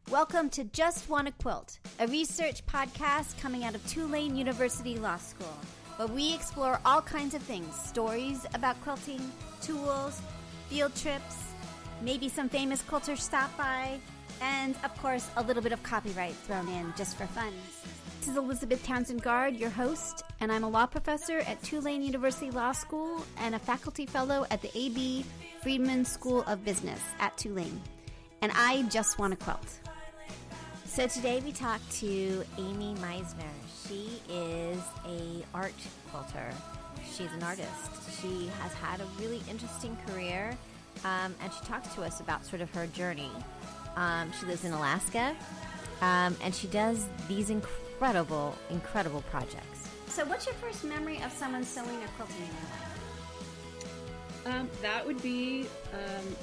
Welcome to Just Wanna Quilt, a research podcast coming out of Tulane University Law School, where we explore all kinds of things, stories about quilting, tools, field trips, maybe some famous quilters stop by, and of course a little bit of copyright thrown in just for fun. This is Elizabeth Townsend-Gard, your host, and I'm a law professor at Tulane University Law School and a faculty fellow at the A.B. Friedman School of Business at Tulane. And I just want to quilt. So today we talk to Amy Meissner. She is a art quilter. She's an artist. She has had a really interesting career, and she talks to us about sort of her journey. She lives in Alaska, and she does these incredible projects. So what's your first memory of someone sewing or quilting in your life? That would be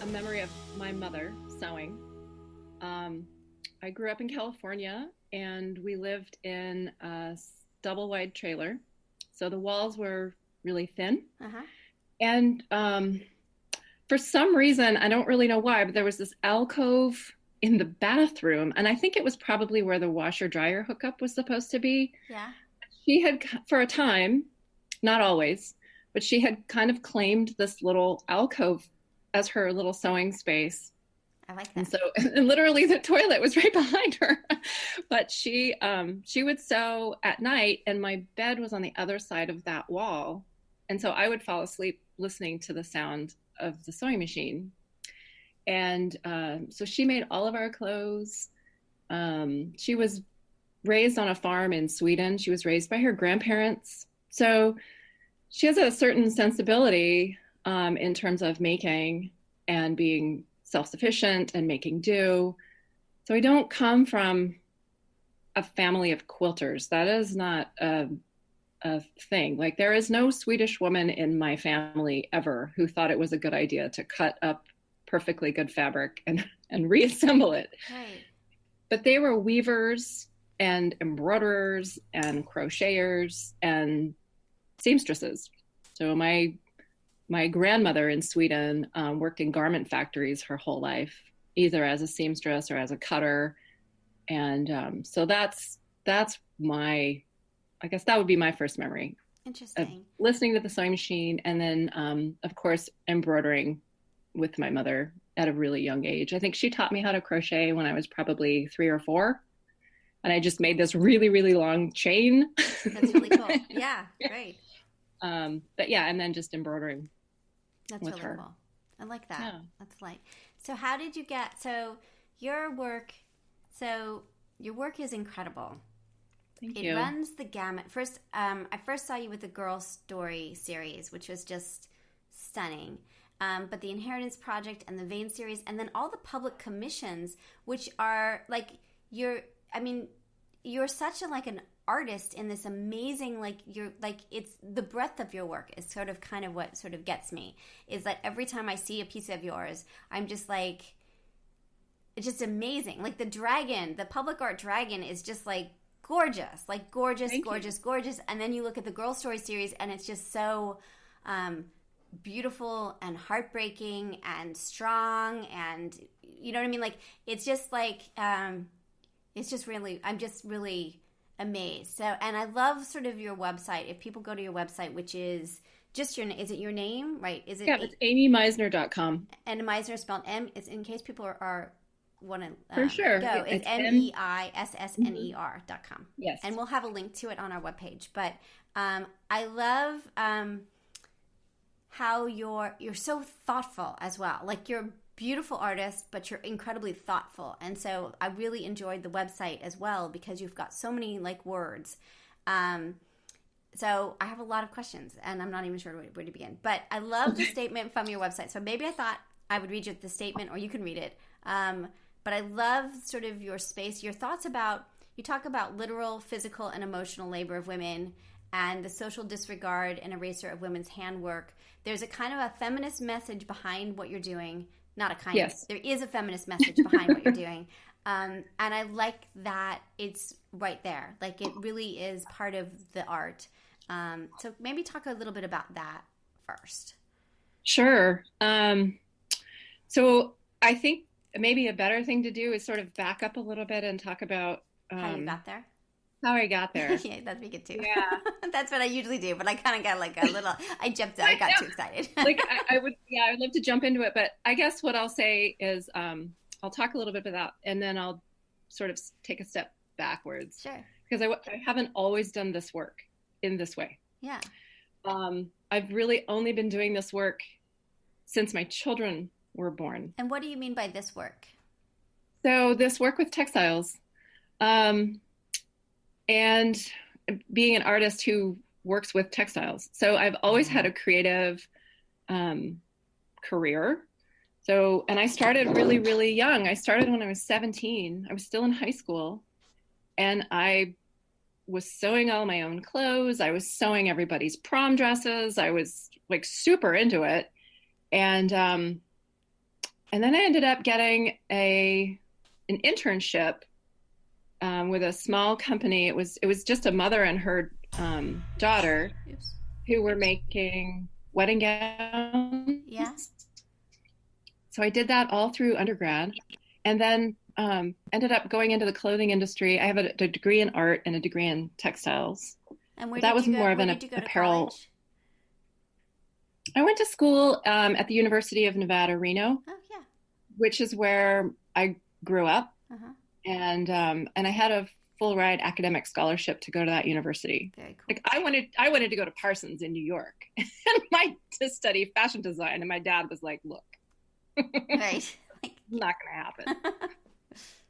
a memory of my mother sewing. I grew up in California, and we lived in a double-wide trailer, so the walls were really thin. And for some reason, I don't really know why, but there was this alcove in the bathroom, and I think it was probably where the washer-dryer hookup was supposed to be. Yeah. She had, for a time, not always, but she had kind of claimed this little alcove as her little sewing space. I like that. And so, and literally the toilet was right behind her, but she would sew at night, and my bed was on the other side of that wall. And so I would fall asleep listening to the sound of the sewing machine. And so she made all of our clothes. She was raised on a farm in Sweden. She was raised by her grandparents. So she has a certain sensibility in terms of making and being self-sufficient and making do. So I don't come from a family of quilters. That is not a thing. Like, there is no Swedish woman in my family ever who thought it was a good idea to cut up perfectly good fabric and reassemble it. Right. But they were weavers and embroiderers and crocheters and seamstresses. So my grandmother in Sweden worked in garment factories her whole life, either as a seamstress or as a cutter. And so that's my, I guess that would be my first memory. Interesting. Listening to the sewing machine, and then, of course, embroidering with my mother at a really young age. I think she taught me how to crochet when I was probably 3 or 4. And I just made this really, really long chain. That's really cool. Yeah, great. But yeah, and then just embroidering. That's with really her. cool. I like that. Yeah. That's light. So how did you get, so your work is incredible. Thank It you. runs the gamut. First, I first saw you with the Girl Story series, which was just stunning. But the Inheritance Project and the Vein series, and then all the public commissions, which are like, you're such an artist in this amazing, it's the breadth of your work is sort of kind of what sort of gets me, is that every time I see a piece of yours, I'm just like, it's just amazing. Like the public art dragon is just like gorgeous. And then you look at the Girl Story series, and it's just so beautiful and heartbreaking and strong, and you know what I mean? Like, it's just like, it's just really, I'm just really amazed. So, and I love sort of your website. If people go to your website, which is just is it your name, right? Is it? Yeah, it's amymeissner.com. And Meissner spelled M. It's in case people are want to for sure go. It's meissner.com. Yes, and we'll have a link to it on our webpage. But I love how you're so thoughtful as well. Like, you're a beautiful artist, but you're incredibly thoughtful. And so I really enjoyed the website as well, because you've got so many words. So I have a lot of questions, and I'm not even sure where to begin. But I love the statement from your website. So maybe I thought I would read you the statement, or you can read it. But I love sort of your space, your thoughts about, you talk about literal, physical, and emotional labor of women, and the social disregard and erasure of women's handwork. There's a kind of a feminist message behind what you're doing. Not a kind yes. of. There is a feminist message behind what you're doing. And I like that it's right there. Like, it really is part of the art. So maybe talk a little bit about that first. Sure. So I think maybe a better thing to do is sort of back up a little bit and talk about How you got there? how I got there. Yeah, that'd be good too. Yeah. That's what I usually do, but I kind of got like a little, I jumped out, I got too excited. Like I would, yeah, I'd love to jump into it, but I guess what I'll say is I'll talk a little bit about that, and then I'll sort of take a step backwards. Sure. Because I haven't always done this work in this way. Yeah. I've really only been doing this work since my children were born. And what do you mean by this work? So this work with textiles, and being an artist who works with textiles. So I've always had a creative career. So, and I started really, really young. I started when I was 17. I was still in high school, and I was sewing all my own clothes. I was sewing everybody's prom dresses. I was like super into it. And then I ended up getting an internship with a small company. It was just a mother and her daughter who were making wedding gowns. Yeah. So I did that all through undergrad, and then ended up going into the clothing industry. I have a degree in art and a degree in textiles. And where that did was you go, more of where an did you go to apparel. college? I went to school at the University of Nevada, Reno, Oh, yeah. which is where I grew up. Uh-huh. And I had a full ride academic scholarship to go to that university. Very cool. Like I wanted to go to Parsons in New York and to study fashion design. And my dad was like, look, Right. not going to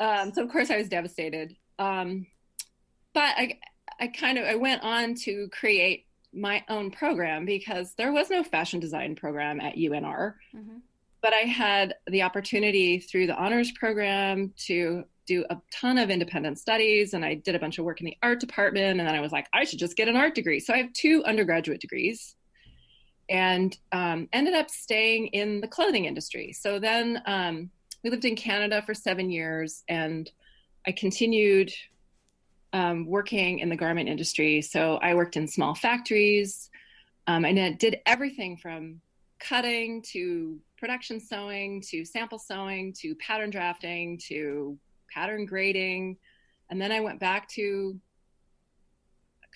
happen. So of course I was devastated. But I went on to create my own program because there was no fashion design program at UNR. Mm-hmm. But I had the opportunity through the honors program to do a ton of independent studies, and I did a bunch of work in the art department, and then I was like, I should just get an art degree. So I have 2 undergraduate degrees, and ended up staying in the clothing industry. So then we lived in Canada for 7 years, and I continued working in the garment industry. So I worked in small factories. I did everything from cutting to production sewing to sample sewing to pattern drafting to pattern grading. And then I went back to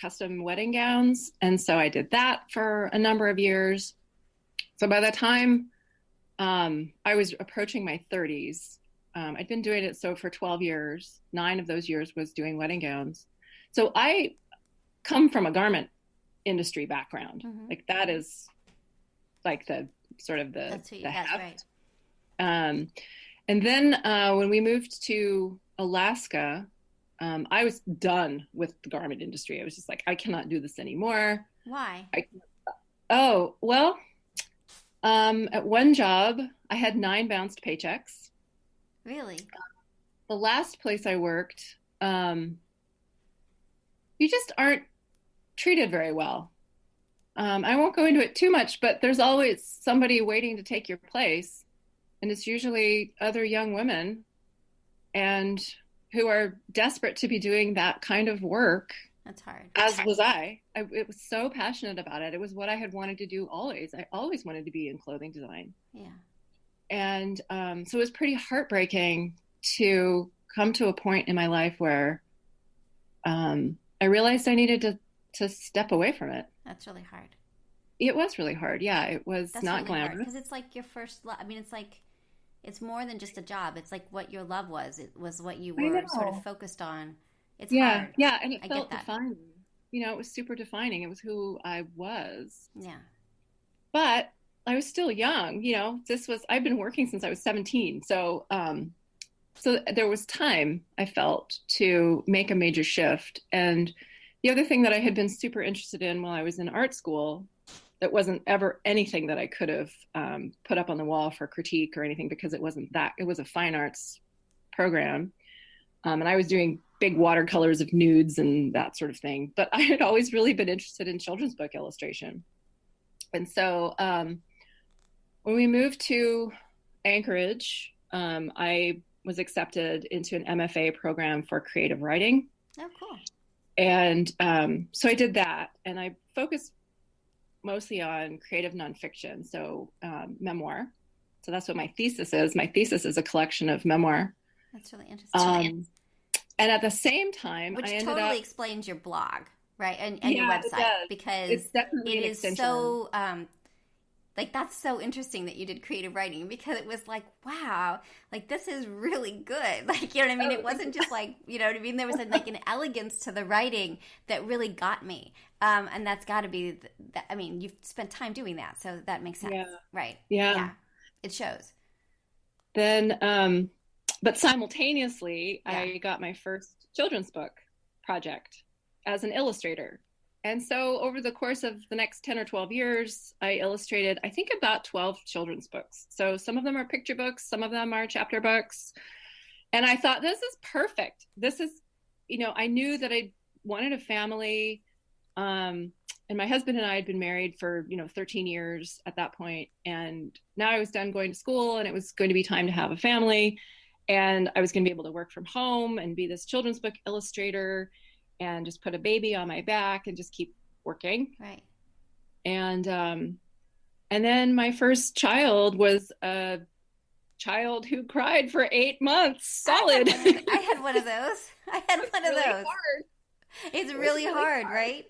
custom wedding gowns. And so I did that for a number of years. So by the time I was approaching my 30s, I'd been doing it for 12 years. 9 of those years was doing wedding gowns. So I come from a garment industry background. Mm-hmm. Like that is like the sort of the That's heft. right. And then when we moved to Alaska, I was done with the garment industry. I was just like, I cannot do this anymore. Why? At one job, I had 9 bounced paychecks. Really? The last place I worked, you just aren't treated very well. I won't go into it too much, but there's always somebody waiting to take your place. And it's usually other young women and who are desperate to be doing that kind of work. That's hard. As was I. I was so passionate about it. It was what I had wanted to do always. I always wanted to be in clothing design. Yeah. And so it was pretty heartbreaking to come to a point in my life where I realized I needed to step away from it. That's really hard. It was really hard. Yeah, it was not glamorous. Because it's like your first love. I mean, it's like, it's more than just a job. It's like what your love was. It was what you were sort of focused on. It's hard. Yeah, and it felt defining. You know, it was super defining. It was who I was. Yeah. But I was still young. You know, I've been working since I was 17. So, so there was time, I felt, to make a major shift. And the other thing that I had been super interested in while I was in art school, that wasn't ever anything that I could have put up on the wall for critique or anything, because it wasn't that. It was a fine arts program. And I was doing big watercolors of nudes and that sort of thing. But I had always really been interested in children's book illustration. And so when we moved to Anchorage, I was accepted into an MFA program for creative writing. Oh, cool. And so I did that, and I focused mostly on creative nonfiction, so memoir. So that's what my thesis is. My thesis is a collection of memoir. That's really interesting. And at the same time, which I ended totally up, explains your blog, right, and your yeah, website, it does. because It's definitely it an is extension. so like, that's so interesting that you did creative writing, because it was like, wow, like, this is really good. Like, you know what I mean? It wasn't just like, you know what I mean? There was like an elegance to the writing that really got me. And that's got to be, I mean, you've spent time doing that, so that makes sense. Yeah. Right. Yeah. It shows. Then, but simultaneously, Yeah. I got my first children's book project as an illustrator. And so over the course of the next 10 or 12 years, I illustrated, I think, about 12 children's books. So some of them are picture books, some of them are chapter books. And I thought, this is perfect. This is, you know, I knew that I wanted a family. And my husband and I had been married for, 13 years at that point. And now I was done going to school, and it was going to be time to have a family. And I was going to be able to work from home and be this children's book illustrator and just put a baby on my back and just keep working. Right. And then my first child was a child who cried for 8 months solid. I had one of those. I had one of really those. Hard. It's really hard, right?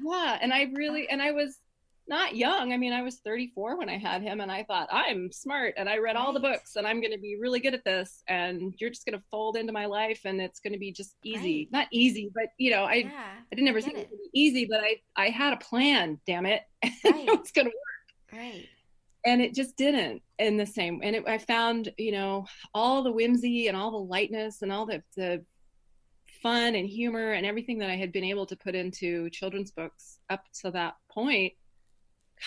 Yeah. And I was not young. I mean, I was 34 when I had him, and I thought, I'm smart and I read all the books and I'm going to be really good at this, and you're just going to fold into my life and it's going to be just easy. Not easy, but I didn't ever think it would be easy, but I had a plan, damn it. And it was going to work. Right. And it just didn't in the same. And I found, all the whimsy and all the lightness and all the fun and humor and everything that I had been able to put into children's books up to that point.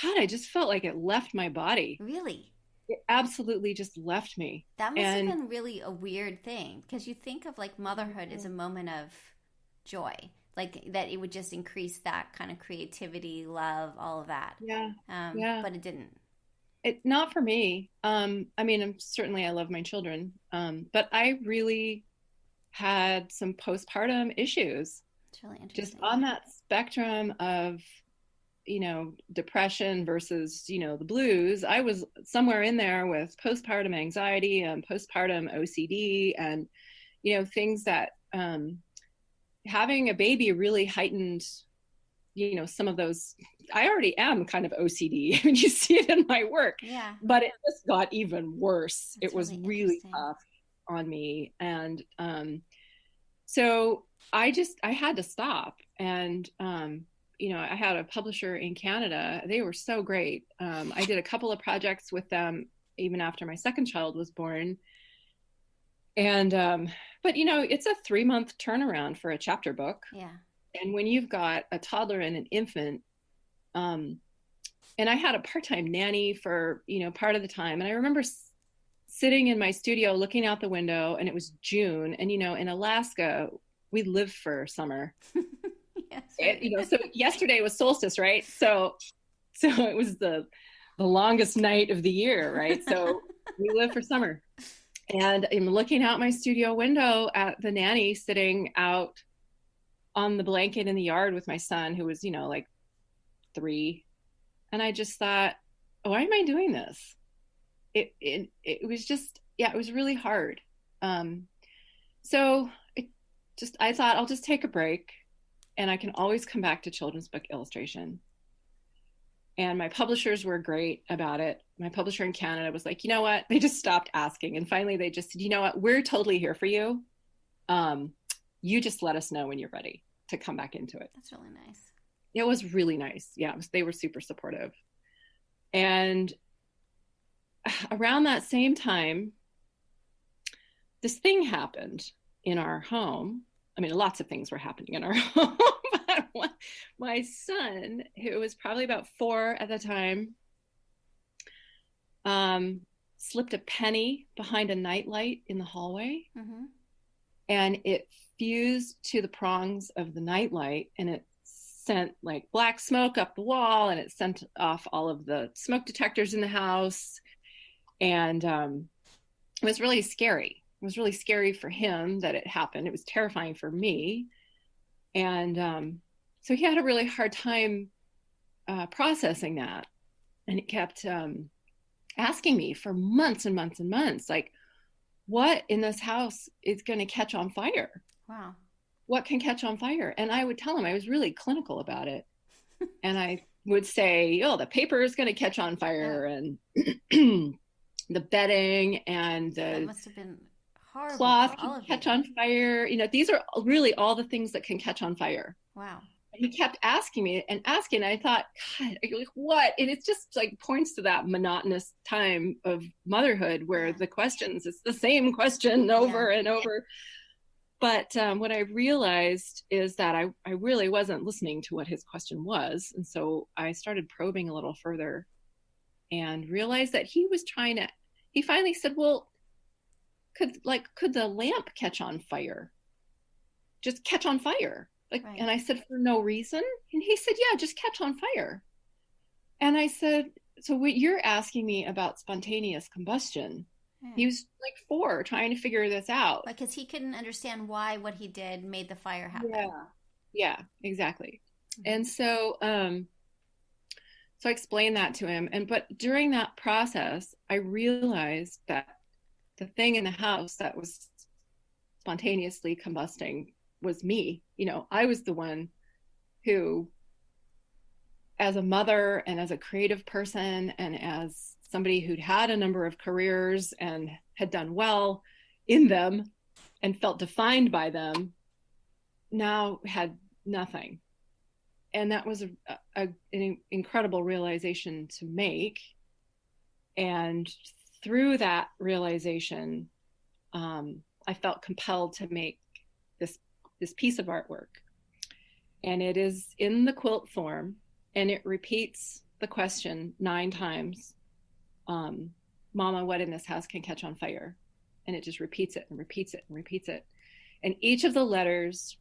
God, I just felt like it left my body. Really? It absolutely just left me. That must have been really a weird thing, because you think of like motherhood as a moment of joy, like that it would just increase that kind of creativity, love, all of that. Yeah. But it didn't. Not for me. I mean, certainly I love my children, but I really had some postpartum issues. It's really interesting. Just on that spectrum of depression versus, the blues. I was somewhere in there with postpartum anxiety and postpartum OCD and, things that having a baby really heightened, some of those. I already am kind of OCD. I mean, you see it in my work, but it just got even worse. It was really tough on me. And so I had to stop. And, I had a publisher in Canada. They were so great. I did a couple of projects with them even after my second child was born. And, but it's a 3-month turnaround for a chapter book. Yeah. And when you've got a toddler and an infant, and I had a part-time nanny for, part of the time. And I remember sitting in my studio looking out the window, and it was June. And, in Alaska, we live for summer. Yes, right. So yesterday was solstice, right? So it was the longest night of the year, right? So we live for summer. And I'm looking out my studio window at the nanny sitting out on the blanket in the yard with my son, who was, like 3. And I just thought, why am I doing this? It was just, it was really hard. So I thought I'll just take a break, and I can always come back to children's book illustration. And my publishers were great about it. My publisher in Canada was like, you know what? They just stopped asking. And finally they just said, you know what? We're totally here for you. You just let us know when you're ready to come back into it. That's really nice. It was really nice. Yeah, they were super supportive. And around that same time, this thing happened in our home. I mean, lots of things were happening in our home. But my son, who was probably about 4 at the time, slipped a penny behind a nightlight in the hallway. Mm-hmm. And it fused to the prongs of the nightlight, and it sent like black smoke up the wall, and it sent off all of the smoke detectors in the house. And it was really scary. It was really scary for him that it happened. It was terrifying for me. And so he had a really hard time processing that. And it kept asking me for months and months and months, like, what in this house is going to catch on fire? Wow. What can catch on fire? And I would tell him, I was really clinical about it. And I would say, oh, the paper is going to catch on fire, and the bedding and That the must have been horrible cloth for all can of catch you. on fire. You know, these are really all the things that can catch on fire. Wow. And he kept asking me and asking. And I thought, God, like, what? And it's just like points to that monotonous time of motherhood where the questions, it's the same question over and over. But what I realized is that I really wasn't listening to what his question was. And so I started probing a little further and realized that he was he finally said, well, could the lamp catch on fire? Just catch on fire. Like, right. And I said, for no reason? And he said, yeah, just catch on fire. And I said, so what you're asking me about spontaneous combustion? He was like 4 trying to figure this out. Because he couldn't understand why what he did made the fire happen. Yeah, exactly. Mm-hmm. And so, so I explained that to him. But during that process, I realized that the thing in the house that was spontaneously combusting was me. You know, I was the one who, as a mother and as a creative person and as somebody who'd had a number of careers and had done well in them and felt defined by them, now had nothing. And that was an incredible realization to make. And through that realization, I felt compelled to make this piece of artwork. And it is in the quilt form, and it repeats the question 9 times. Mama, what in this house can catch on fire? And it just repeats it and repeats it and repeats it. And each of the letters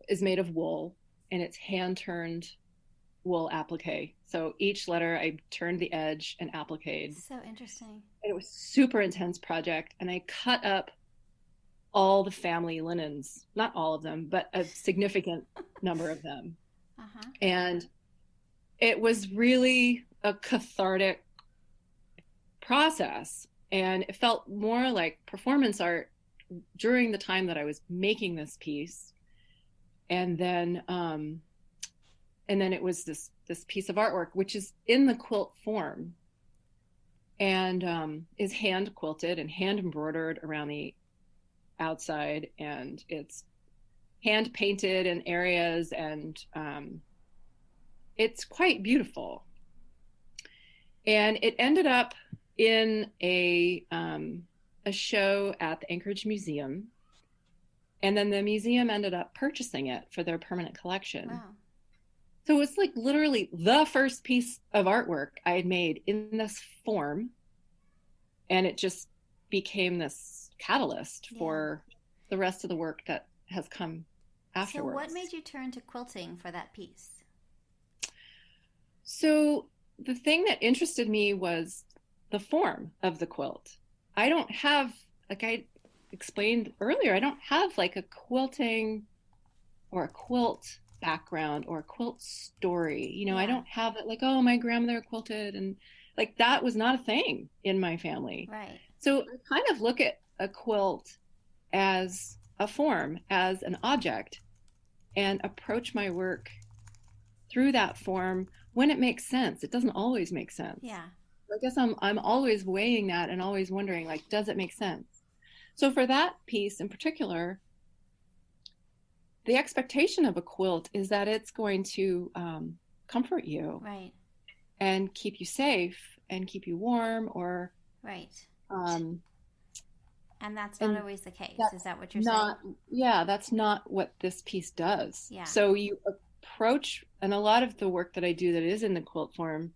is made of wool, and it's hand-turned wool applique. So each letter I turned the edge and appliqued. So interesting. And it was a super intense project. And I cut up all the family linens, not all of them, but a significant number of them. Uh-huh. And it was really a cathartic process. And it felt more like performance art during the time that I was making this piece. And then it was this piece of artwork, which is in the quilt form and is hand quilted and hand embroidered around the outside, and it's hand painted in areas, and it's quite beautiful. And it ended up in a show at the Anchorage Museum, and then the museum ended up purchasing it for their permanent collection. Wow. So it's like literally the first piece of artwork I had made in this form, and it just became this catalyst for the rest of the work that has come afterwards. So what made you turn to quilting for that piece? So the thing that interested me was the form of the quilt. I don't have, like I explained earlier, I don't have like a quilting or a quilt background or a quilt story. You know, I don't have it like, oh, my grandmother quilted, and like that was not a thing in my family. Right. So I kind of look at a quilt as a form, as an object, and approach my work through that form when it makes sense. It doesn't always make sense. Yeah. I guess I'm always weighing that and always wondering, like, does it make sense? So for that piece in particular, the expectation of a quilt is that it's going to comfort you, right, and keep you safe and keep you warm, or right. And that's not always the case. Is that what you're saying? Yeah, that's not what this piece does. Yeah. So you approach, and a lot of the work that I do that is in the quilt form,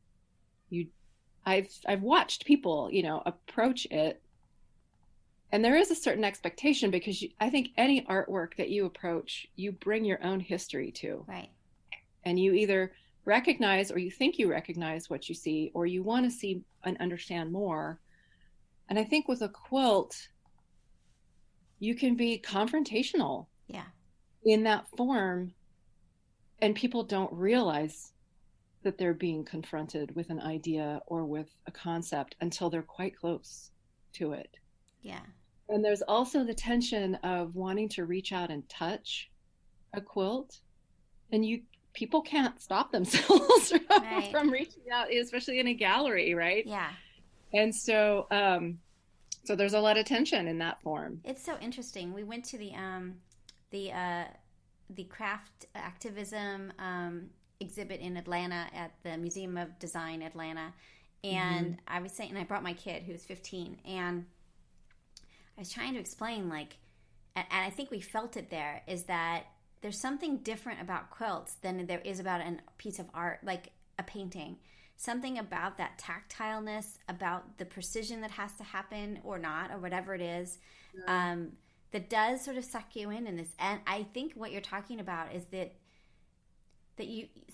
I've watched people, you know, approach it, and there is a certain expectation because I think any artwork that you approach, you bring your own history to. Right. And you either recognize, or you think you recognize what you see, or you want to see and understand more. And I think with a quilt, you can be confrontational in that form, and people don't realize that they're being confronted with an idea or with a concept until they're quite close to it. Yeah. And there's also the tension of wanting to reach out and touch a quilt, and people can't stop themselves from reaching out, especially in a gallery, right? Yeah. And so so there's a lot of tension in that form. It's so interesting. We went to the craft activism exhibit in Atlanta at the Museum of Design Atlanta, and I was saying, and I brought my kid who's 15, and I was trying to explain, like, and I think we felt it there, is that there's something different about quilts than there is about a piece of art, like a painting. Something about that tactileness, about the precision that has to happen or not, or whatever it is, that does sort of suck you in this. And I think what you're talking about is that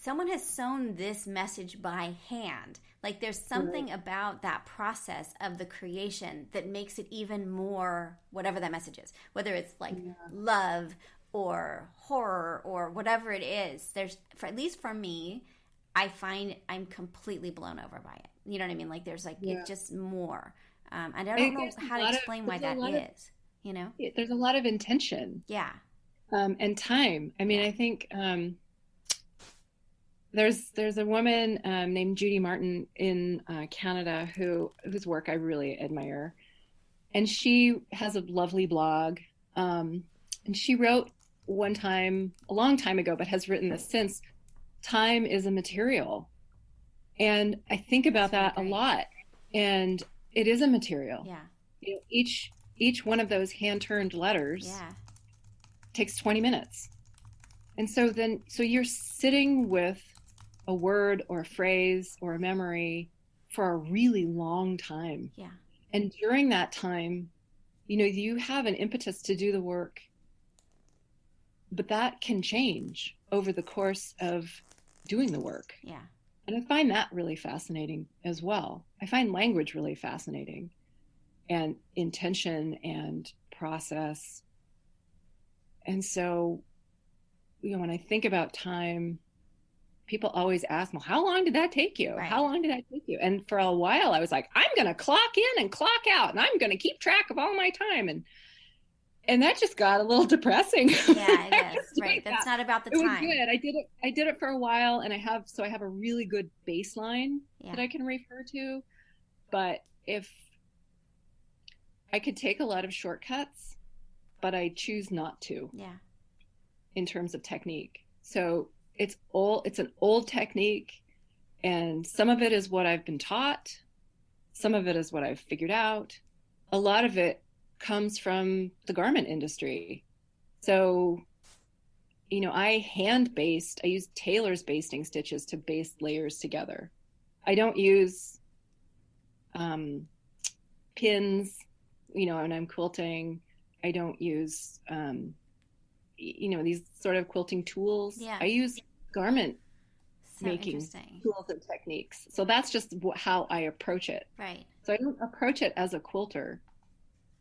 someone has sewn this message by hand. Like, there's something about that process of the creation that makes it even more whatever that message is, whether it's like love or horror or whatever it is. At least for me, I find I'm completely blown over by it. You know what I mean? Like, there's like, it's just more. And I don't know how to explain why that is, you know? There's a lot of intention. Yeah. And time. I mean, I think there's a woman named Judy Martin in Canada whose work I really admire. And she has a lovely blog. And she wrote one time, a long time ago, but has written this since, time is a material. And I think about that a lot. And it is a material. Yeah. You know, each one of those hand-turned letters takes 20 minutes. And so you're sitting with a word or a phrase or a memory for a really long time. Yeah. And during that time, you know, you have an impetus to do the work, but that can change over the course of doing the work. Yeah. And I find that really fascinating as well. I find language really fascinating, and intention and process. And so, you know, when I think about time, people always ask, well, how long did that take you? Right. How long did that take you? And for a while I was like, I'm going to clock in and clock out, and I'm going to keep track of all my time. And that just got a little depressing. Yeah, it is. Right. That's not about the time. It was good. I did it for a while, and I have a really good baseline that I can refer to. But if I could take a lot of shortcuts, but I choose not to. Yeah. In terms of technique. So it's an old technique, and some of it is what I've been taught. Some of it is what I've figured out. A lot of it comes from the garment industry. So, you know, I use tailor's basting stitches to baste layers together. I don't use pins, you know, when I'm quilting. I don't use, you know, these sort of quilting tools. Yeah. I use garment making tools and techniques. So that's just how I approach it. Right. So I don't approach it as a quilter.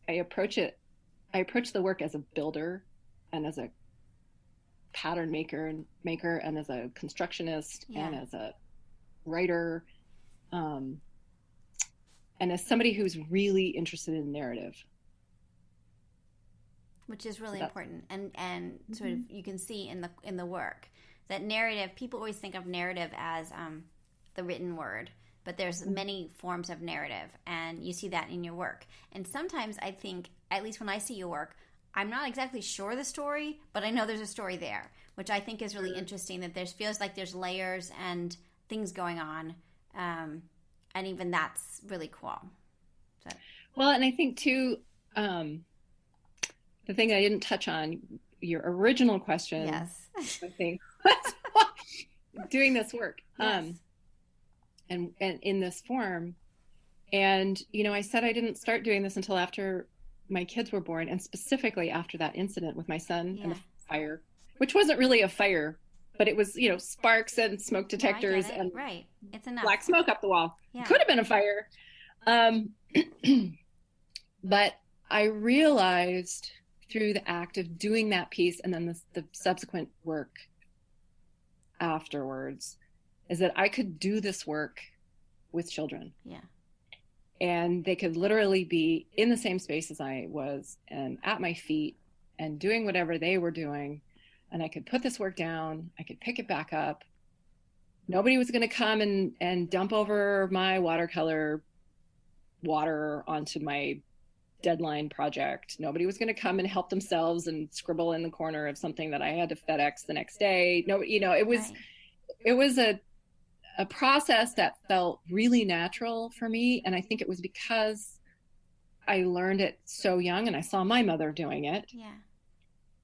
I approach the work as a builder, and as a pattern maker and as a constructionist, and as a writer, and as somebody who's really interested in narrative. Which is really important, and sort of you can see in the work that narrative. People always think of narrative as the written word, but there's many forms of narrative, and you see that in your work. And sometimes I think, at least when I see your work, I'm not exactly sure the story, but I know there's a story there, which I think is really interesting. That feels like there's layers and things going on, and even that's really cool. So. Well, and I think too. The thing I didn't touch on, your original question, yes, I think, doing this work, yes. And in this form, and you know, I said I didn't start doing this until after my kids were born, and specifically after that incident with my son and the fire, which wasn't really a fire, but it was, you know, sparks and smoke detectors and right. It's enough. Black smoke up the wall. Yeah. Could have been a fire, but I realized through the act of doing that piece and then the subsequent work afterwards is that I could do this work with children. Yeah. And they could literally be in the same space as I was and at my feet and doing whatever they were doing. And I could put this work down. I could pick it back up. Nobody was going to come and dump over my watercolor water onto my deadline project. Nobody was going to come and help themselves and scribble in the corner of something that I had to FedEx the next day. No, you know, it was a process that felt really natural for me. And I think it was because I learned it so young and I saw my mother doing it. Yeah.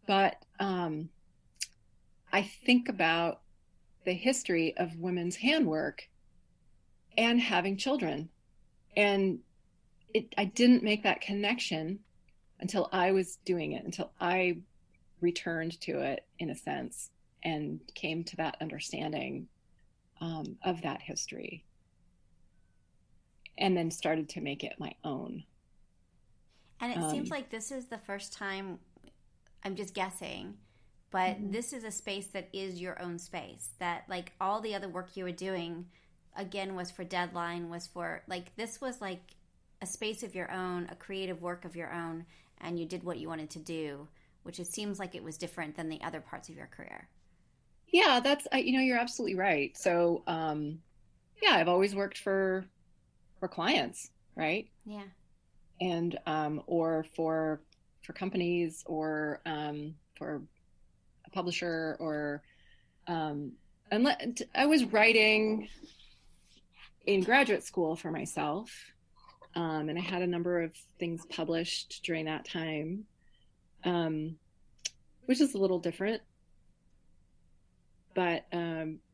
But I think about the history of women's handwork and having children. And I didn't make that connection until I was doing it, until I returned to it in a sense and came to that understanding of that history, and then started to make it my own. And it seems like this is the first time, I'm just guessing, but this is a space that is your own space, that like all the other work you were doing, again, was for deadline, was for like, this was like a space of your own, a creative work of your own, and you did what you wanted to do, which it seems like it was different than the other parts of your career. Yeah, that's, you know, you're absolutely right. So, yeah, I've always worked for clients, right? Yeah. And, or for companies, or, for a publisher, or, I was writing in graduate school for myself. And I had a number of things published during that time, which is a little different. But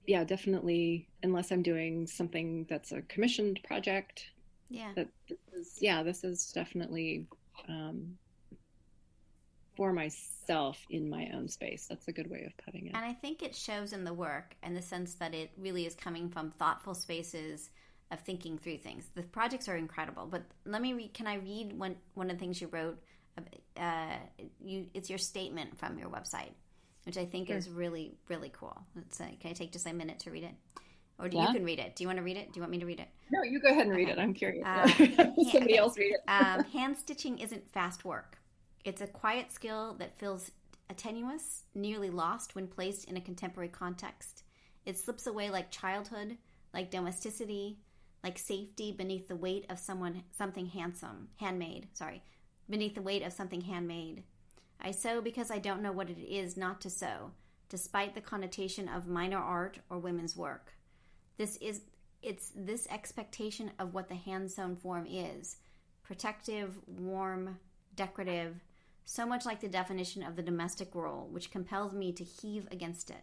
yeah, definitely, unless I'm doing something that's a commissioned project. Yeah. This is definitely for myself in my own space. That's a good way of putting it. And I think it shows in the work in the sense that it really is coming from thoughtful spaces of thinking through things. The projects are incredible, but can I read one of the things you wrote? It's your statement from your website, which I think is really, really cool. Can I take just a minute to read it? Or you can read it. Do you want to read it? Do you want me to read it? No, you go ahead and read it. I'm curious. Somebody else read it. Hand stitching isn't fast work. It's a quiet skill that feels tenuous, nearly lost when placed in a contemporary context. It slips away like childhood, like domesticity, like safety beneath the weight of something handmade. Beneath the weight of something handmade. I sew because I don't know what it is not to sew, despite the connotation of minor art or women's work. It's this expectation of what the hand-sewn form is. Protective, warm, decorative, so much like the definition of the domestic role, which compels me to heave against it.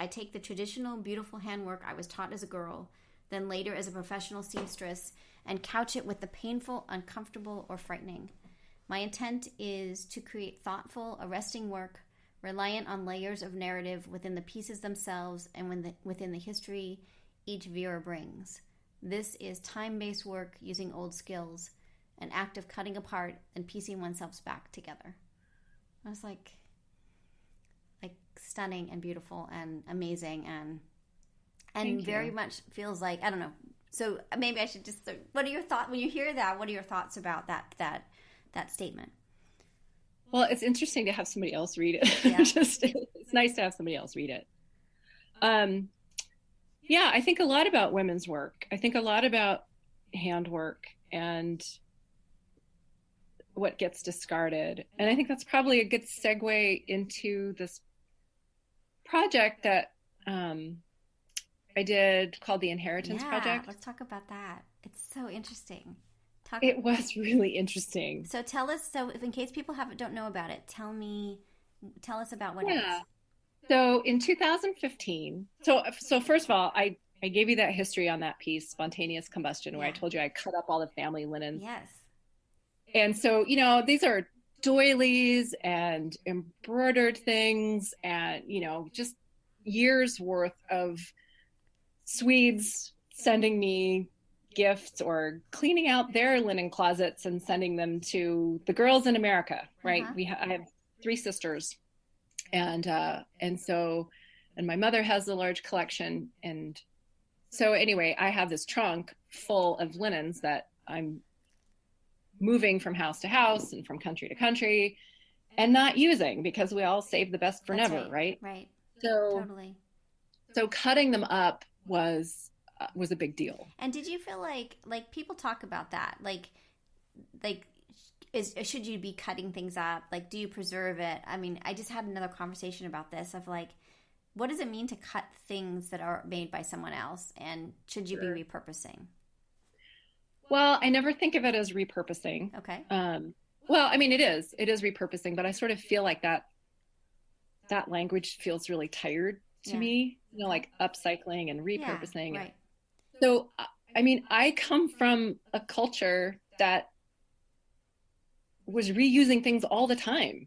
I take the traditional, beautiful handwork I was taught as a girl, then later as a professional seamstress, and couch it with the painful, uncomfortable, or frightening. My intent is to create thoughtful, arresting work, reliant on layers of narrative within the pieces themselves and within the history each viewer brings. This is time-based work using old skills, an act of cutting apart and piecing oneself back together. I was like stunning and beautiful and amazing and very much feels like, I don't know. So maybe I should just, what are your thoughts when you hear that? What are your thoughts about that statement? Well, it's interesting to have somebody else read it. Yeah. It's nice to have somebody else read it. Yeah, I think a lot about women's work. I think a lot about handwork and what gets discarded. And I think that's probably a good segue into this project that I did called the Inheritance Project. Let's talk about that. It's so interesting. It was really interesting. So tell us, if in case people don't know about it, tell us about what it is. So in 2015, so first of all, I gave you that history on that piece, Spontaneous Combustion, where I told you I cut up all the family linens. Yes. And so, these are doilies and embroidered things and, just years worth of Swedes sending me gifts or cleaning out their linen closets and sending them to the girls in America, right? I have 3 sisters. And and my mother has a large collection. And so anyway, I have this trunk full of linens that I'm moving from house to house and from country to country and not using, because we all save the best for That's never, right? Right. So Totally. So cutting them up was a big deal. And did you feel like people talk about that? Should you be cutting things up? Like, do you preserve it? I mean, I just had another conversation about this of like, what does it mean to cut things that are made by someone else? And should you be repurposing? Well, I never think of it as repurposing. Okay. Well, I mean, it is repurposing, but I sort of feel like that language feels really tired to me, like upcycling and repurposing. Yeah, right. So, I mean, I come from a culture that was reusing things all the time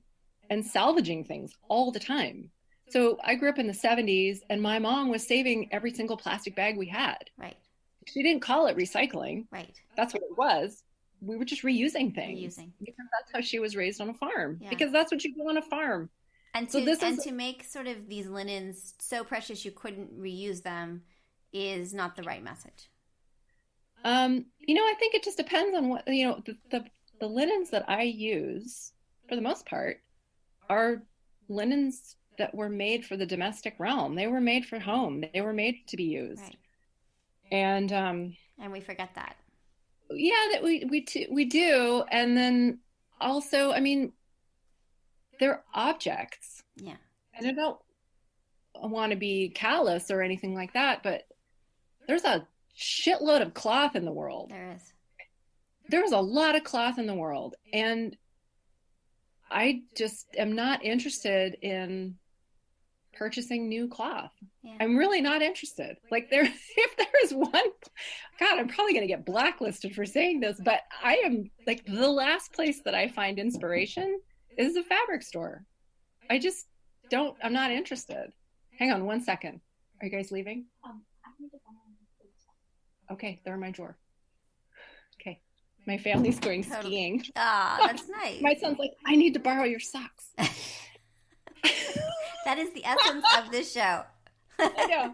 and salvaging things all the time. So I grew up in the 70s, and my mom was saving every single plastic bag we had. Right. She didn't call it recycling. Right. That's what it was. We were just reusing things. Because that's how she was raised on a farm. Yeah. Because that's what you do on a farm. And to make sort of these linens so precious you couldn't reuse them is not the right message. I think it just depends on what, the linens that I use, for the most part, are linens that were made for the domestic realm. They were made for home. They were made to be used. Right. And we forget that. Yeah, that we do. And then also, I mean, they're objects. Yeah. And I don't want to be callous or anything like that, but there's a shitload of cloth in the world. There is. There's a lot of cloth in the world. And I just am not interested in purchasing new cloth. Yeah. I'm really not interested. Like if there is one, God, I'm probably going to get blacklisted for saying this, but I am like, the last place that I find inspiration is a fabric store. I'm not interested. Hang on 1 second. Are you guys leaving? I need to borrow my Okay, they're in my drawer. Okay. My family's going skiing. Ah, that's nice. My son's like, I need to borrow your socks. That is the essence of this show. I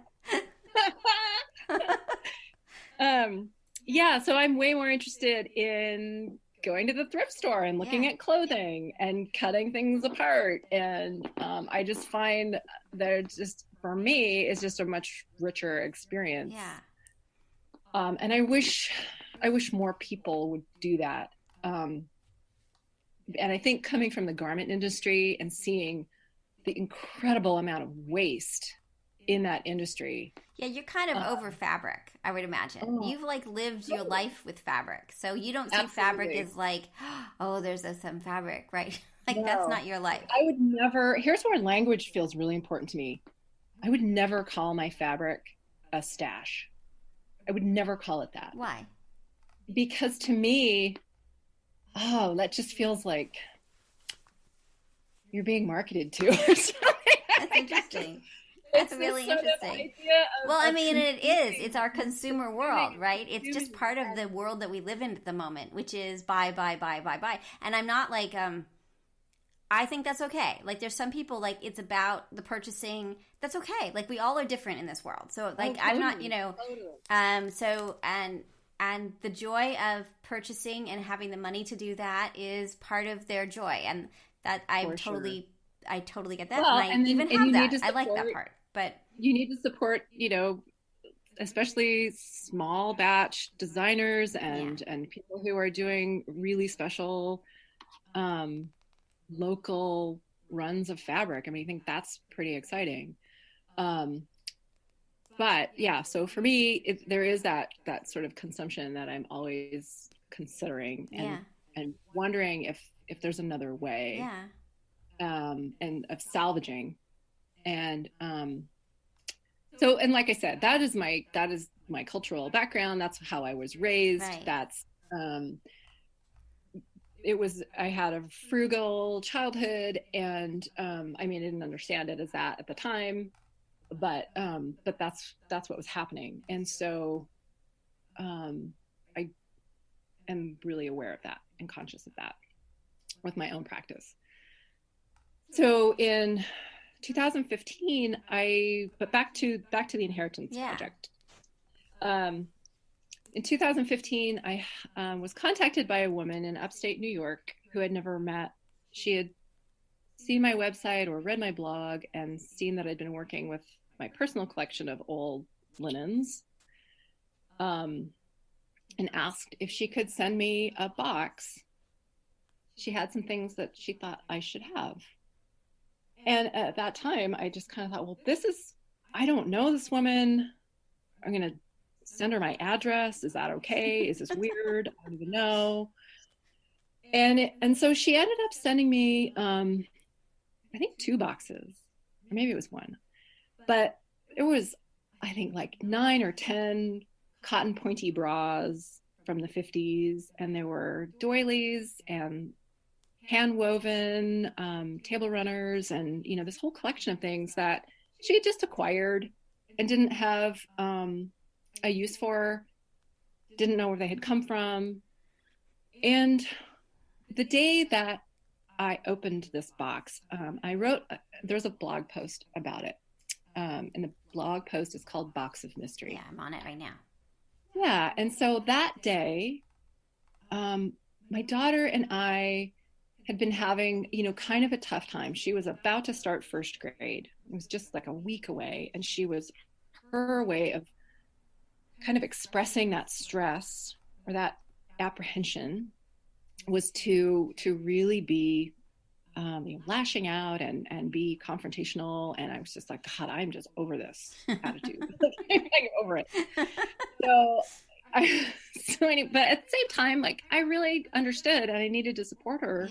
know. Yeah, so I'm way more interested in going to the thrift store and looking at clothing and cutting things apart. And I just find that for me, it's just a much richer experience. Yeah. And I wish more people would do that. And I think coming from the garment industry and seeing the incredible amount of waste in that industry. Yeah, you're kind of over fabric, I would imagine. You've lived your life with fabric. So you don't see fabric as there's some fabric, right? No. That's not your life. I would never, here's where language feels really important to me. I would never call my fabric a stash. I would never call it that. Why? Because to me, that just feels like you're being marketed to or something. That's interesting. That's really interesting. Well, I mean, it is. It's our consumer world, right? It's just part of the world that we live in at the moment, which is buy. And I'm not I think that's okay. There's some people, it's about the purchasing. That's okay. We all are different in this world. So, I'm not, and the joy of purchasing and having the money to do that is part of their joy. And that I totally get that. Well, and I even have that. I like that part. But you need to support, especially small batch designers and people who are doing really special local runs of fabric. I mean, I think that's pretty exciting. But yeah, so for me, there is that sort of consumption that I'm always considering and wondering if there's another way. And of salvaging. And so, and like I said, that is my cultural background. That's how I was raised. Right. That's I had a frugal childhood, and I mean, I didn't understand it as that at the time, but that's what was happening. And so I am really aware of that and conscious of that with my own practice. So in 2015, but back to the inheritance project. In 2015, I was contacted by a woman in upstate New York who I'd never met. She had seen my website or read my blog and seen that I'd been working with my personal collection of old linens, and asked if she could send me a box. She had some things that she thought I should have. And at that time, I just kind of thought, well, I don't know this woman. I'm going to send her my address. Is that okay? Is this weird? I don't even know. And so she ended up sending me, I think 2 boxes, or maybe it was 1. But it was, I think, like 9 or 10 cotton pointy bras from the 50s. And there were doilies and hand woven table runners, and this whole collection of things that she had just acquired and didn't have a use for, didn't know where they had come from. And the day that I opened this box, there's a blog post about it, and the blog post is called Box of Mystery. Yeah, I'm on it right now. Yeah, and so that day, my daughter and I had been having, kind of a tough time. She was about to start 1st grade. It was just like a week away. And her way of kind of expressing that stress or that apprehension was to really be lashing out and be confrontational. And I was just like, God, I'm just over this attitude. I'm over it. But at the same time, like, I really understood and I needed to support her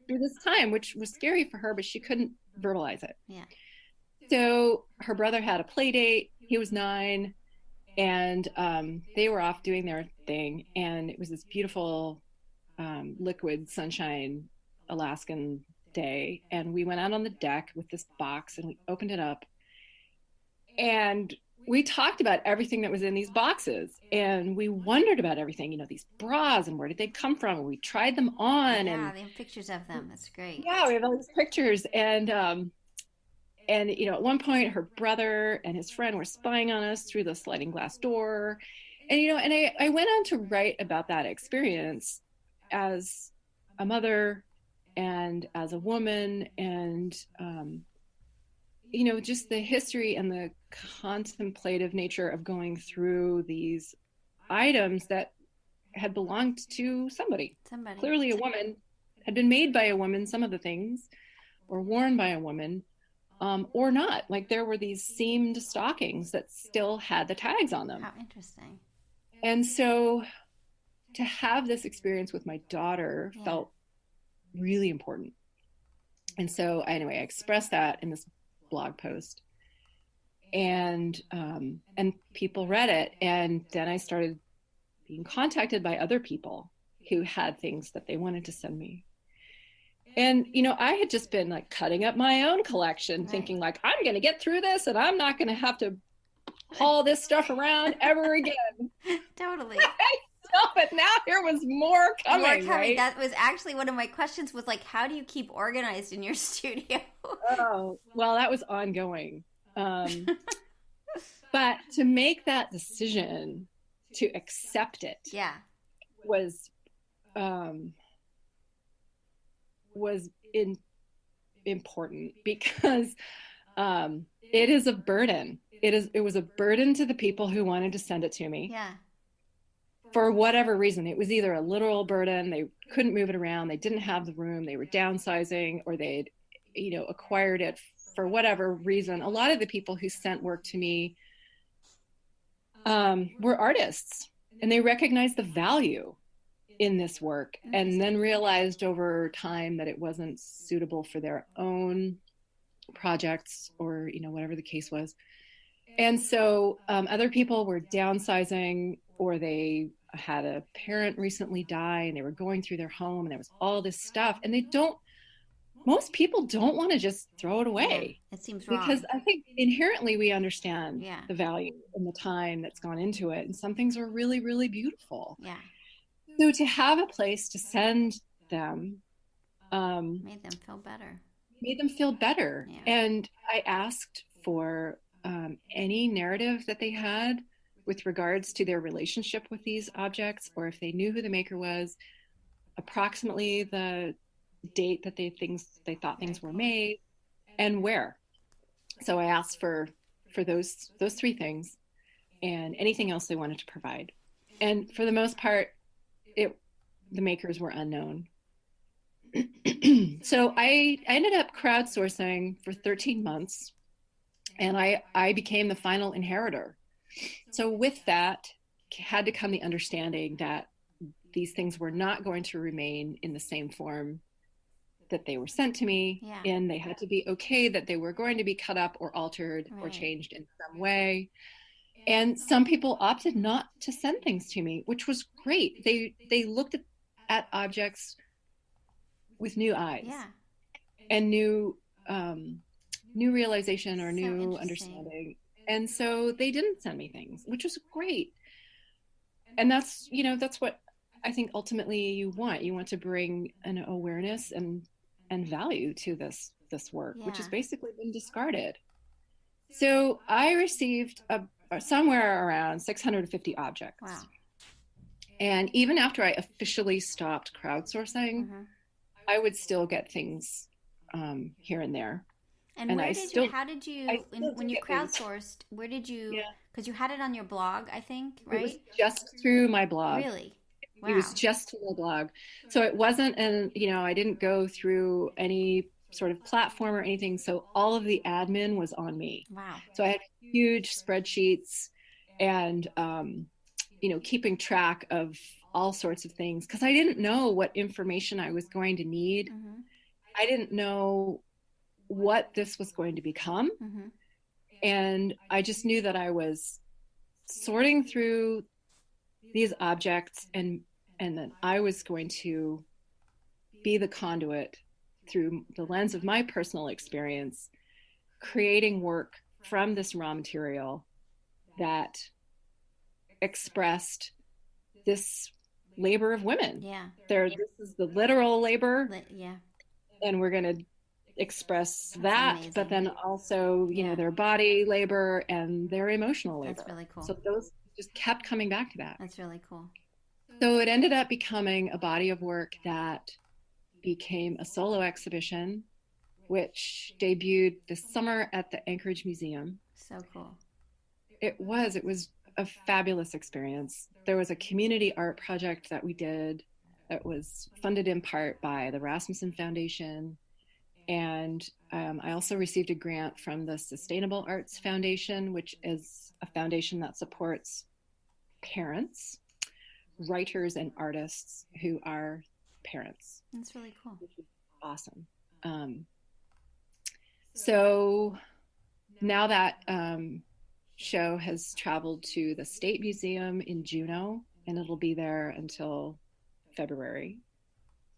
through this time, which was scary for her, but she couldn't verbalize it. Yeah. So her brother had a play date. He was 9, and they were off doing their thing. And it was this beautiful liquid sunshine Alaskan day. And we went out on the deck with this box and we opened it up. And we talked about everything that was in these boxes, and we wondered about everything, these bras and where did they come from? And we tried them on. Yeah, and they have pictures of them. That's great. Yeah, we have all these pictures. And at one point her brother and his friend were spying on us through the sliding glass door. And, and I went on to write about that experience as a mother and as a woman, and, just the history and the contemplative nature of going through these items that had belonged to somebody. Clearly a woman, had been made by a woman, some of the things, or worn by a woman, or not. Like, there were these seamed stockings that still had the tags on them. How interesting. And so to have this experience with my daughter felt really important. And so anyway, I expressed that in this blog post, and people read it. And then I started being contacted by other people who had things that they wanted to send me. And, I had just been like cutting up my own collection, thinking like, I'm going to get through this and I'm not going to have to haul this stuff around ever again. Totally. But now there was more coming. Right? That was actually one of my questions, was like, how do you keep organized in your studio? Oh, well, that was ongoing. But to make that decision, to accept it, was important, because it is a burden. It was a burden to the people who wanted to send it to me. Yeah. For whatever reason, it was either a literal burden, they couldn't move it around, they didn't have the room, they were downsizing, or they'd, acquired it for whatever reason. A lot of the people who sent work to me were artists, and they recognized the value in this work, and then realized over time that it wasn't suitable for their own projects, or, whatever the case was. And so other people were downsizing, or they had a parent recently die and they were going through their home and there was all this stuff, and most people don't want to just throw it away. Yeah, it seems wrong. Because I think inherently we understand the value and the time that's gone into it. And some things are really, really beautiful. Yeah. So to have a place to send them made them feel better. made them feel better. Yeah. And I asked for any narrative that they had with regards to their relationship with these objects, or if they knew who the maker was, approximately the date that they thought things were made, and where. So I asked for those three things, and anything else they wanted to provide. And for the most part, the makers were unknown. So I ended up crowdsourcing for 13 months, and I became the final inheritor. So with that had to come the understanding that these things were not going to remain in the same form that they were sent to me, and they had to be okay that they were going to be cut up or altered or changed in some way. And some people opted not to send things to me, which was great. They looked at objects with new eyes and new realization or new understanding. And so they didn't send me things, which was great. And that's what I think ultimately you want to bring an awareness and value to this work, which has basically been discarded. So I received somewhere around 650 objects. Wow. And even after I officially stopped crowdsourcing, I would still get things here and there. And when you crowdsourced, where did you, because you had it on your blog, I think, right? It was just through my blog. Really? Wow. It was just through my blog. So it wasn't, I didn't go through any sort of platform or anything. So all of the admin was on me. Wow. So I had huge spreadsheets and, keeping track of all sorts of things, because I didn't know what information I was going to need. I didn't know what this was going to become. And I just knew that I was sorting through these objects, and then I was going to be the conduit through the lens of my personal experience, creating work from this raw material that expressed this labor of women. This is the literal labor. And we're going to express that, but then also, their body labor and their emotional labor. That's really cool. So those just kept coming back to that. That's really cool. So it ended up becoming a body of work that became a solo exhibition, which debuted this summer at the Anchorage Museum. So cool. It was a fabulous experience. There was a community art project that we did that was funded in part by the Rasmussen Foundation. And I also received a grant from the Sustainable Arts Foundation, which is a foundation that supports parents, writers, and artists who are parents. That's really cool. Which is awesome. So now that show has traveled to the State Museum in Juneau, and it'll be there until February.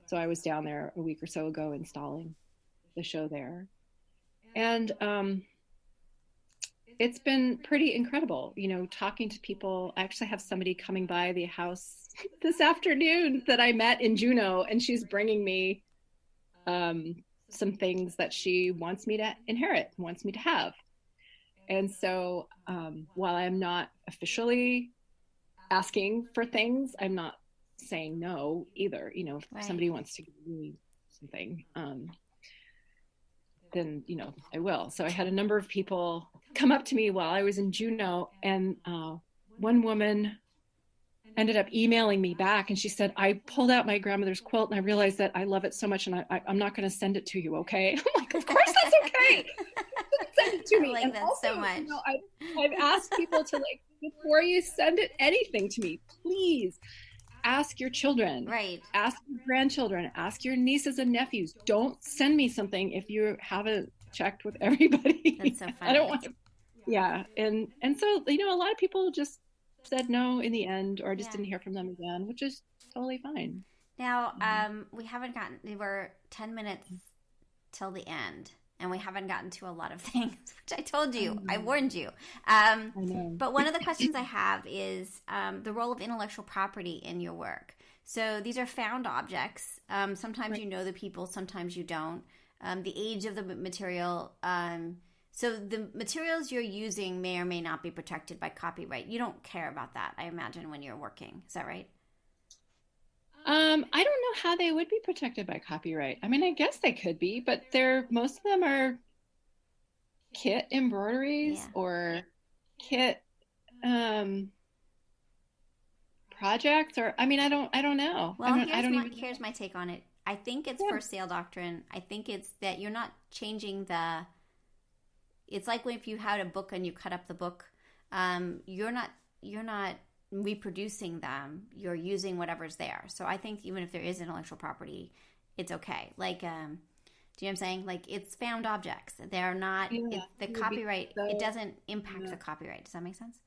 So I was down there a week or so ago installing the show there. And it's been pretty incredible, talking to people. I actually have somebody coming by the house this afternoon that I met in Juneau, and she's bringing me some things that she wants me to inherit, wants me to have. And so while I'm not officially asking for things, I'm not saying no either. If somebody wants to give me something, then, I will. So I had a number of people come up to me while I was in Juneau, and one woman ended up emailing me back, and she said, I pulled out my grandmother's quilt and I realized that I love it so much, and I'm not going to send it to you. Okay. I'm like, of course that's okay. Send it to me. I like and that also, so much. I've asked people to, before you send anything to me, please ask your children, right? Ask your grandchildren, ask your nieces and nephews. Don't send me something if you haven't checked with everybody. That's so funny. I don't want to. Yeah. And so, a lot of people just said no in the end, or just didn't hear from them again, which is totally fine. Now, we were 10 minutes till the end, and we haven't gotten to a lot of things, which I told you, I warned you. I know. But one of the questions I have is the role of intellectual property in your work. So these are found objects. Sometimes you know the people, sometimes you don't. the age of the material. So the materials you're using may or may not be protected by copyright. You don't care about that, I imagine, when you're working. Is that right? I don't know how they would be protected by copyright. I mean, I guess they could be, but most of them are kit embroideries or kit projects, or I mean, I don't know. Well, here's my take on it. I think it's for sale doctrine. I think it's that you're not changing the. It's like if you had a book and you cut up the book, you're not reproducing them. You're using whatever's there. So I think even if there is intellectual property, it's okay. Like, do you know what I'm saying? Like, it's found objects. They're not the copyright. It doesn't impact the copyright. Does that make sense?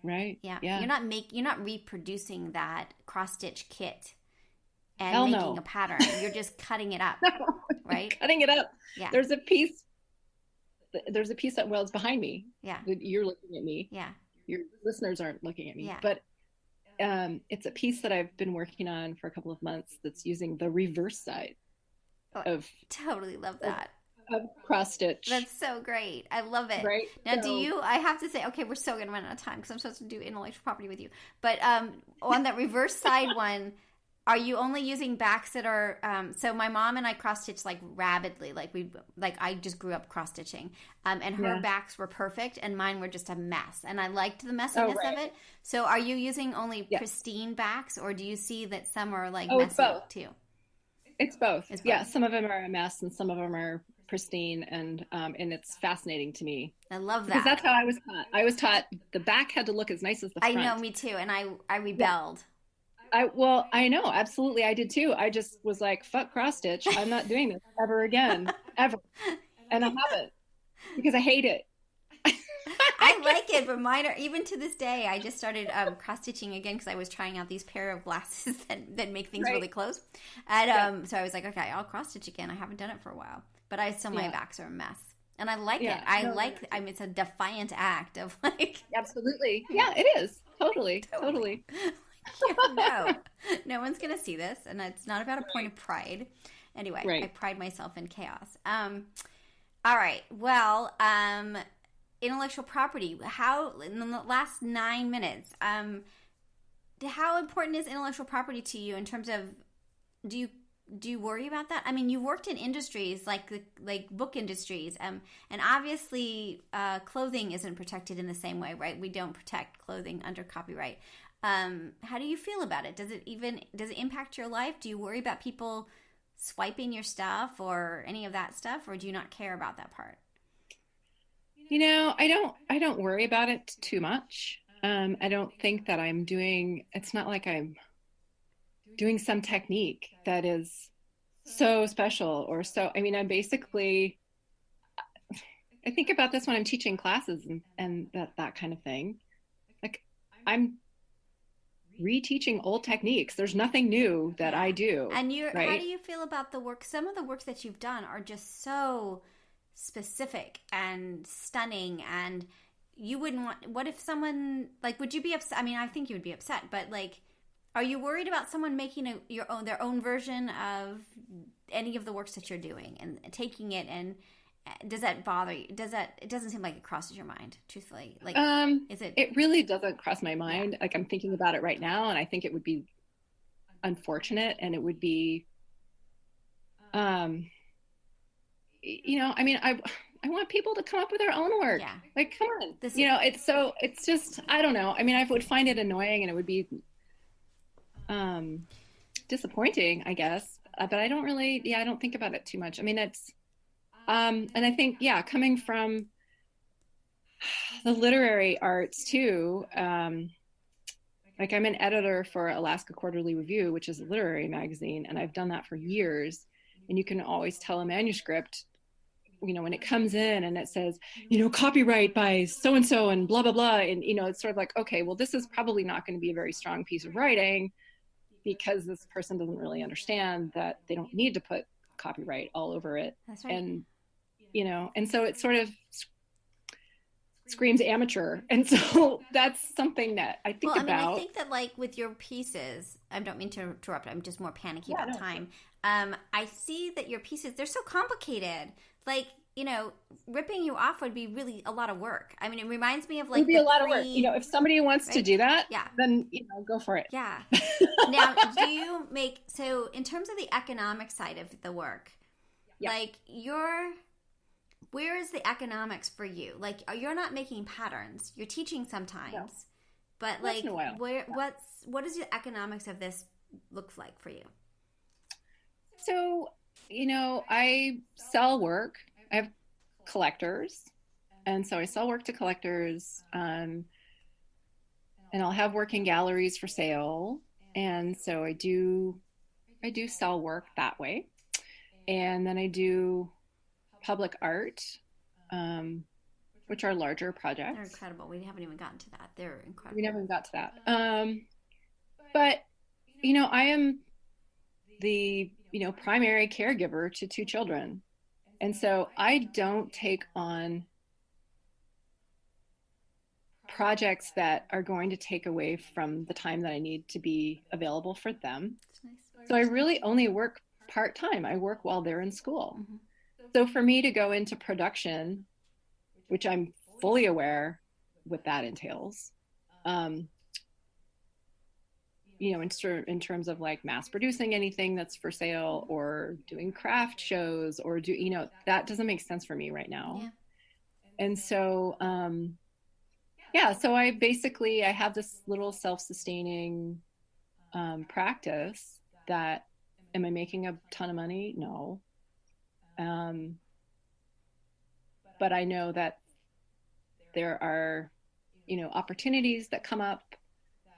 Right. Yeah. You're not reproducing that cross stitch kit and Hell making no. a pattern. You're just cutting it up, right? Cutting it up. Yeah. There's a piece that welds behind me. Yeah. You're looking at me. Yeah. Your listeners aren't looking at me. Yeah. But it's a piece that I've been working on for a couple of months that's using the reverse side of totally love that. Of cross stitch. That's so great. I love it. Right. Now, I have to say, okay, we're so going to run out of time because I'm supposed to do intellectual property with you. But on that reverse side one, are you only using backs that are, so my mom and I cross stitch like rabidly. I just grew up cross stitching. And her backs were perfect and mine were just a mess. And I liked the messiness of it. So are you using only pristine backs, or do you see that some are like messy too? It's both. Yeah. Some of them are a mess and some of them are pristine, and it's fascinating to me. I love that. Because that's how I was taught. I was taught the back had to look as nice as the front. I know, me too. And I rebelled. I know, absolutely. I did too. I just was like, fuck cross stitch. I'm not doing this ever again, ever. And I haven't, because I hate it. I like it, but mine are, even to this day, I just started cross stitching again because I was trying out these pair of glasses that make things really close. And so I was like, okay, I'll cross stitch again. I haven't done it for a while, but my backs are a mess. And I like it. I mean, it's a defiant act of like. Absolutely. Yeah, it is. Totally. No one's going to see this. And it's not about a point of pride. Anyway, I pride myself in chaos. All right. Well, intellectual property. How, in the last 9 minutes, how important is intellectual property to you in terms of, do you worry about that? I mean, you worked in industries like book industries, and obviously clothing isn't protected in the same way, right? We don't protect clothing under copyright. How do you feel about it? Does it impact your life? Do you worry about people swiping your stuff or any of that stuff, or do you not care about that part? You know, I don't worry about it too much. I don't think that it's not like I'm doing some technique that is so special or so, I mean, I think about this when I'm teaching classes and that kind of thing. Like, I'm reteaching old techniques. There's nothing new that I do. And how do you feel about the work? Some of the works that you've done are just so specific and stunning, and you wouldn't want, what if someone, like, would you be upset? I mean, I think you would be upset, but like, are you worried about someone making their own version of any of the works that you're doing and taking it, and does that bother you? It doesn't seem like it crosses your mind, truthfully. Like, it really doesn't cross my mind. Yeah. Like, I'm thinking about it right now, and I think it would be unfortunate, and it would be, you know, I mean, I want people to come up with their own work. Yeah. Like, come on. It's just, I don't know. I mean, I would find it annoying, and it would be disappointing, I guess. But I don't really, I don't think about it too much. I mean, it's, and I think, coming from the literary arts too, like, I'm an editor for Alaska Quarterly Review, which is a literary magazine, and I've done that for years. And you can always tell a manuscript, you know, when it comes in and it says, you know, copyright by so-and-so and blah, blah, blah. And, you know, it's sort of like, okay, well, this is probably not going to be a very strong piece of writing because this person doesn't really understand that they don't need to put copyright all over it. That's right. And, you know, and so it sort of screams amateur. And so that's something that I think Well, I mean, about. I think that like with your pieces, I don't mean to interrupt. I'm just more panicky Yeah, about no, time. I see that your pieces, they're so complicated. Like, you know, ripping you off would be really a lot of work. I mean, it reminds me of like It would be a lot of work. You know, if somebody wants to right? do that, Yeah. then, you know, go for it. Yeah. Now, do you make, so in terms of the economic side of the work, Yeah. like where is the economics for you? Like, you're not making patterns. You're teaching sometimes. No. But Once like, in a while. what does the economics of this look like for you? So, you know, I sell work. I have collectors. And so I sell work to collectors. And I'll have work in galleries for sale. And so I do sell work that way. And then I do public art, which are larger projects. They're incredible. We haven't even gotten to that. They're incredible. We never got to that. But, you know, I am the, you know, primary caregiver to 2 children. And so I don't take on projects that are going to take away from the time that I need to be available for them. That's nice. So I really only work part-time. I work while they're in school. Mm-hmm. So for me to go into production, which I'm fully aware what that entails, you know, in terms of like mass producing anything that's for sale or doing craft shows or you know, that doesn't make sense for me right now. Yeah. And so, yeah, so I have this little self-sustaining practice that, am I making a ton of money? No. But I know that there are, you know, opportunities that come up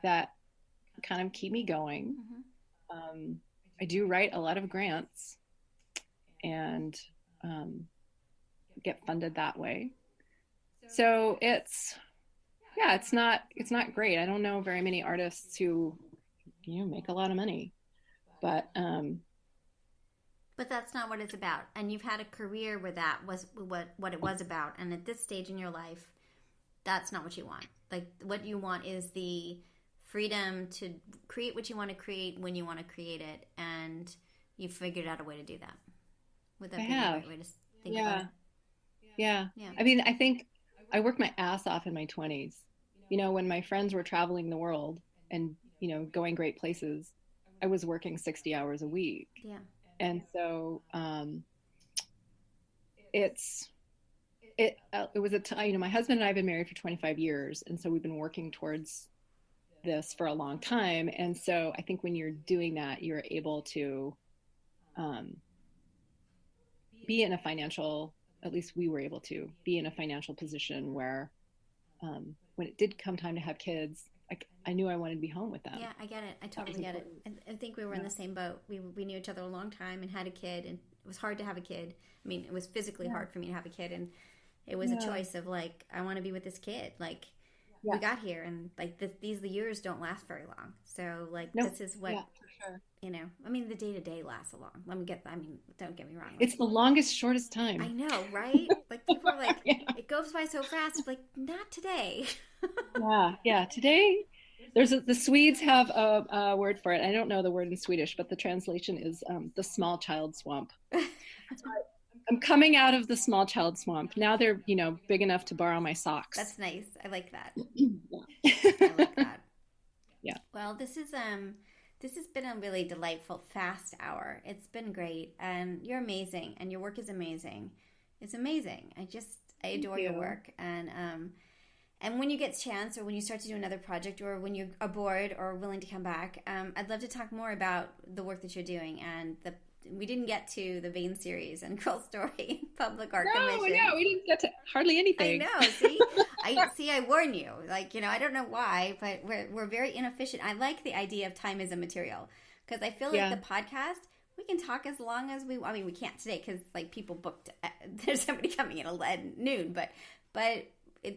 that kind of keep me going. Mm-hmm. I do write a lot of grants and get funded that way. So it's not great. I don't know very many artists who, you know, make a lot of money, but that's not what it's about. And you've had a career where that was what it was about. And at this stage in your life, that's not what you want. Like, what you want is the freedom to create what you want to create when you want to create it. And you've figured out a way to do that. Would that be the right way to think about it? Yeah. I mean, I think I worked my ass off in my 20s. You know, when my friends were traveling the world and, you know, going great places, I was working 60 hours a week. Yeah. And so it was a time, you know, my husband and I have been married for 25 years. And so we've been working towards this for a long time. And so I think when you're doing that, you're able to be in a financial, at least we were able to be in a financial position where when it did come time to have kids, I knew I wanted to be home with them. Yeah, I get it. I totally get it. I think we were in the same boat. We knew each other a long time and had a kid, and it was hard to have a kid. I mean, it was physically hard for me to have a kid, and it was a choice of like, I want to be with this kid. Like, we got here, and like these years don't last very long. So like, this is what for sure. You know. I mean, the day-to-day lasts a long. Don't get me wrong. It's the longest, shortest time. I know, right? Like, people are like, it goes by so fast. It's like, not today. Yeah. Today, the Swedes have a word for it. I don't know the word in Swedish, but the translation is the small child swamp. I'm coming out of the small child swamp. Now they're, you know, big enough to borrow my socks. That's nice. I like that. I like that. Yeah. Well, this has been a really delightful, fast hour. It's been great, and you're amazing, and your work is amazing. It's amazing. I adore your work, and when you get a chance, or when you start to do another project, or when you are bored or willing to come back, I'd love to talk more about the work that you're doing. And we didn't get to the Vein series and Quilt Story Public Art Commission. No, we didn't get to hardly anything. I know. See, I warn you. Like, you know, I don't know why, but we're very inefficient. I like the idea of time as a material, because I feel like the podcast, we can talk as long as we. I mean, we can't today because like people booked. There's somebody coming in at noon, but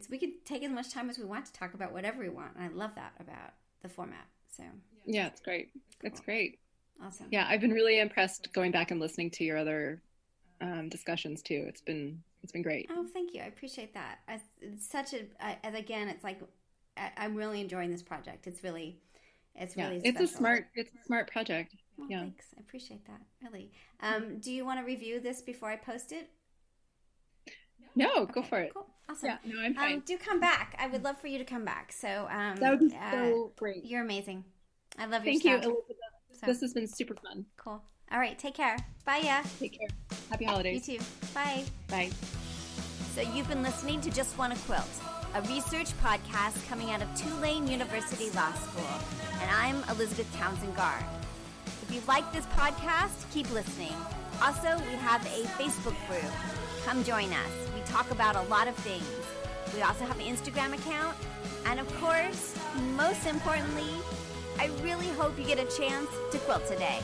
we could take as much time as we want to talk about whatever we want. And I love that about the format. So yeah, it's great. Cool. It's great. Awesome. Yeah, I've been really impressed going back and listening to your other discussions too. It's been It's been great. Oh, thank you. I appreciate that. It's such and again, it's like I'm really enjoying this project. It's really special. It's a smart project. Well, Yeah. thanks. I appreciate that. Really. Do you want to review this before I post it? No, go for it. Cool. Awesome. Yeah, no, I'm fine. Do come back. I would love for you to come back. So That would be so great. You're amazing. I love your Thank you, stuff. Elizabeth. So, This has been super fun. cool. All right. Take care. Bye, yeah. Take care. Happy holidays. You too. Bye. Bye. So you've been listening to Just Wanna Quilt, a research podcast coming out of Tulane University Law School. And I'm Elizabeth Townsend Garr. If you like this podcast, keep listening. Also, we have a Facebook group. Come join us. We talk about a lot of things. We also have an Instagram account. And of course, most importantly, I really hope you get a chance to quilt today.